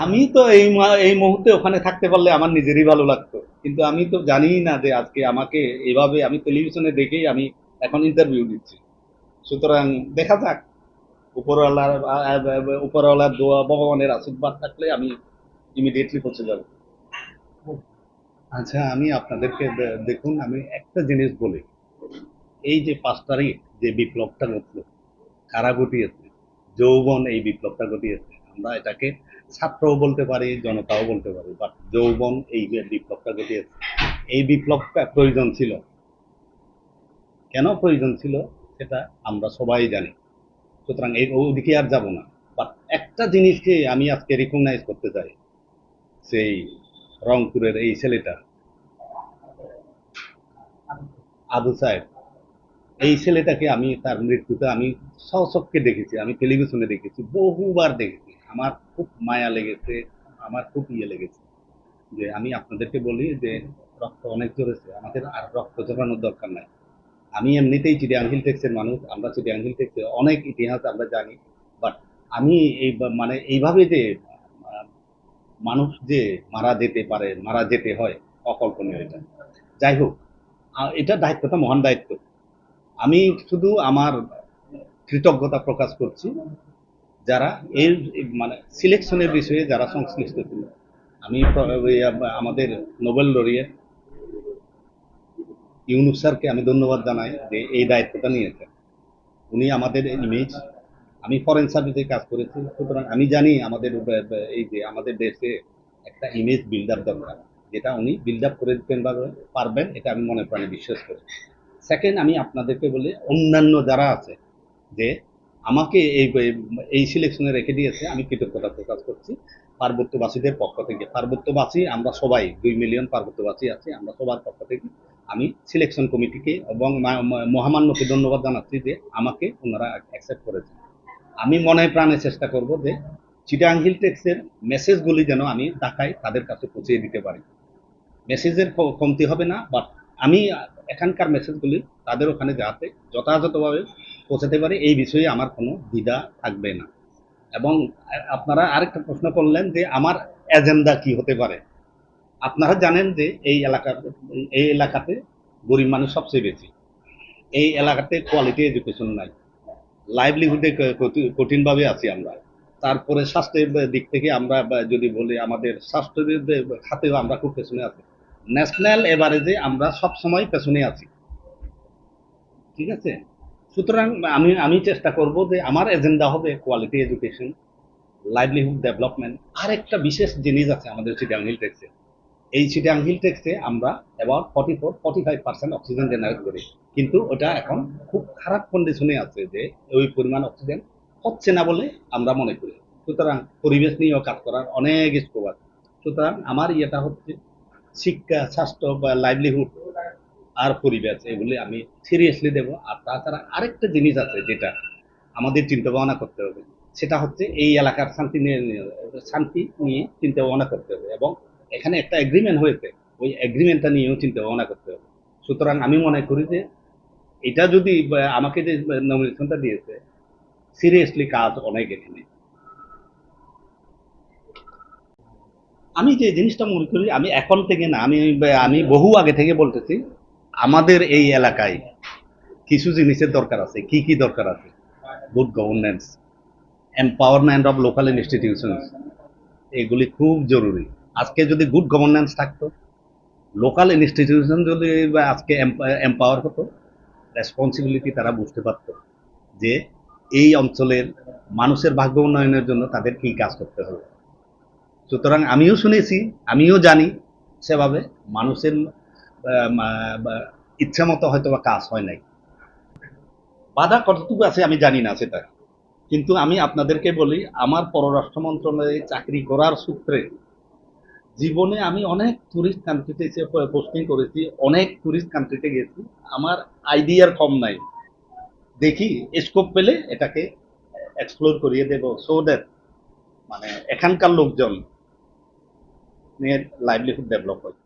আমি তো এই মুহূর্তে ওখানে থাকতে পারলে আমার নিজেরই ভালো লাগতো, কিন্তু আমি তো জানিই না যে আজকে আমাকে এভাবে আমি টেলিভিশনে দেখেই আমি এখন ইন্টারভিউ দিচ্ছি। সুতরাং দেখা যাক, উপরওয়ালার দোয়া, ভগবানের আশীর্বাদ থাকলে আমি ইমিডিয়েটলি পৌঁছে যাব। আচ্ছা, আমি আপনাদেরকে দেখুন, আমি একটা জিনিস বলি। এই যে 5 তারিখ যে বিপ্লবটা ঘটল, কারা ঘটিয়েছে? যৌবন এই বিপ্লবটা ঘটিয়েছে। আমরা এটাকে ছাত্রও বলতে পারি, জনতাও বলতে পারি, বাট যৌবন এই যে বিপ্লবটা ঘটিয়েছে, এই বিপ্লবটা প্রয়োজন ছিল। কেন প্রয়োজন ছিল সেটা আমরা সবাই জানি। সুতরাং এই ওদিকে আর যাব না। বাট একটা জিনিসকে আমি আজকে রিকগনাইজ করতে চাই, সেই রংপুরের এই ছেলেটা, আবু সাহেব। এই ছেলেটাকে আমি তার মৃত্যুতে আমি সচক্ষে দেখেছি, আমি টেলিভিশনে দেখেছি, বহুবার দেখেছি। আমার খুব মায়া লেগেছে, আমার খুব ইয়ে লেগেছে। যে আমি আপনাদেরকে বলি যে রক্ত অনেক ঝরেছে, আমাদের আর রক্ত ঝরানোর দরকার নাই। আমি এমনিতেই চিটিয়াং হিল টেক্সের মানুষ, আমরা চিটিয়াং হিল টেক্সের অনেক ইতিহাস আমরা জানি। বাট আমি এই মানে এইভাবে যে আহ, মানুষ যে মারা যেতে পারে, মারা যেতে হয়, অকল্পনীয় এটা। যাই হোক, এটা দায়িত্বটা মহান দায়িত্ব। আমি শুধু আমার কৃতজ্ঞতা প্রকাশ করছি যারা এর মানে সিলেকশনের বিষয়ে যারা সংশ্লিষ্ট ছিল। আমি আমাদের নোবেল লরিয়েট ইউনুস স্যারকে আমি ধন্যবাদ জানাই যে এই দায়িত্বটা নিয়েছেন। উনি আমাদের ইমেজ, আমি ফরেন সার্ভিসে কাজ করেছি, সুতরাং আমি জানি আমাদের এই যে আমাদের দেশে একটা ইমেজ বিল্ড আপ দরকার, যেটা উনি বিল্ড আপ করে দিতেন বা পারবেন, এটা আমি মনে প্রাণে বিশ্বাস করি। সেকেন্ড, আমি আপনাদেরকে বলি অন্যান্য যারা আছে যে আমাকে এই সিলেকশনে রেখে দিয়েছে, আমি কৃতজ্ঞতা প্রকাশ করছি পার্বত্যবাসীদের পক্ষ থেকে। পার্বত্যবাসী আমরা সবাই 2 মিলিয়ন পার্বত্যবাসী আছি, আমরা সবার পক্ষ থেকে আমি সিলেকশন কমিটিকে এবং মহামান্যকে ধন্যবাদ জানাচ্ছি যে আমাকে ওনারা অ্যাকসেপ্ট করেছে। আমি মনে প্রাণে চেষ্টা করব যে চিটাং হিল টেক্সের মেসেজগুলি যেন আমি ঢাকায় তাদের কাছে পৌঁছে দিতে পারি। মেসেজের কমতি হবে না, বাট আমি এখানকার মেসেজগুলি তাদের ওখানে যাতে যথাযথভাবে পৌঁছাতে পারে, এই বিষয়ে আমার কোনো দ্বিধা থাকবে না। এবং আপনারা আরেকটা প্রশ্ন করলেন যে আমার এজেন্ডা কি হতে পারে। আপনারা জানেন যে এই এলাকাতে গরিব মানুষ সবচেয়ে বেশি। এই এলাকাতে কোয়ালিটি এডুকেশন নাই, লাইভলিহুডে কঠিনভাবে আছি আমরা। তারপরে স্বাস্থ্যের দিক থেকে আমরা যদি বলি, আমাদের স্বাস্থ্যের খাতেও আমরা খুব পেছনে আছি। ন্যাশনাল এভারেজে আমরা সব সময় পেছনে আছি। ঠিক আছে? সুতরাং আমি চেষ্টা করব যে আমার এজেন্ডা হবে কোয়ালিটি এডুকেশন, লাইভলিহুড ডেভেলপমেন্ট। আর একটা বিশেষ জিনিস আছে আমাদের চিটাং হিল টেক্সে। এই চিটাং হিল টেক্সে আমরা অ্যাবাউট 44-45% অক্সিজেন জেনারেট করি, কিন্তু ওটা এখন খুব খারাপ কন্ডিশনে আছে, যে ওই পরিমাণ অক্সিজেন হচ্ছে না বলে আমরা মনে করি। সুতরাং পরিবেশ নিয়েও কাজ করার অনেক স্কোপ আছে। সুতরাং আমার ইয়েটা হচ্ছে শিক্ষা, স্বাস্থ্য বা লাইভলিহুড আর পরিবেশ, এগুলি আমি সিরিয়াসলি দেব। আর তাছাড়া আরেকটা জিনিস আছে যেটা আমাদের চিন্তা ভাবনা করতে হবে, সেটা হচ্ছে এই এলাকার শান্তি নিয়ে চিন্তা ভাবনা করতে হবে, এবং এখানে একটা এগ্রিমেন্ট হয়েছে, ওই এগ্রিমেন্টটা নিয়েও চিন্তা ভাবনা করতে হবে। সুতরাং আমি মনে করি যে এটা যদি আমাকে যে নমিনেশনটা দিয়েছে, সিরিয়াসলি কাজ অনেক এখানে। আমি যে জিনিসটা মনে করি, আমি এখন থেকে না, আমি আমি বহু আগে থেকে বলতেছি, আমাদের এই এলাকায় কিছু জিনিসের দরকার আছে। কি কি দরকার আছে? Good governance, empowerment of local institutions, এগুলি খুব জরুরি। আজকে যদি গুড গভর্নেন্স থাকতো, লোকাল ইনস্টিটিউশন যদি আজকে এম্পাওয়ার হতো, রেসপন্সিবিলিটি তারা বুঝতে পারত যে এই অঞ্চলের মানুষের ভাগ্য উন্নয়নের জন্য তাদের কি কাজ করতে হবে। সুতরাং আমিও শুনেছি, আমিও জানি, সেভাবে মানুষের ইচ্ছা মতো হয়তো বা কাজ হয় নাই। বাধা কতটুকু আছে আমি জানি না সেটা, কিন্তু আমি আপনাদেরকে বলি, আমার পররাষ্ট্র মন্ত্রণালয়ে চাকরি করার সূত্রে জীবনে আমি অনেক টুরিস্ট কান্ট্রিতে পোস্টিং করেছি, অনেক টুরিস্ট কান্ট্রিতে গেছি। আমার আইডিয়ার কম নাই। দেখি স্কোপ পেলে এটাকে এক্সপ্লোর করিয়ে দেব, সো দ্যাট মানে এখানকার লোকজন লাইভলিহুড ডেভেলপ হয়।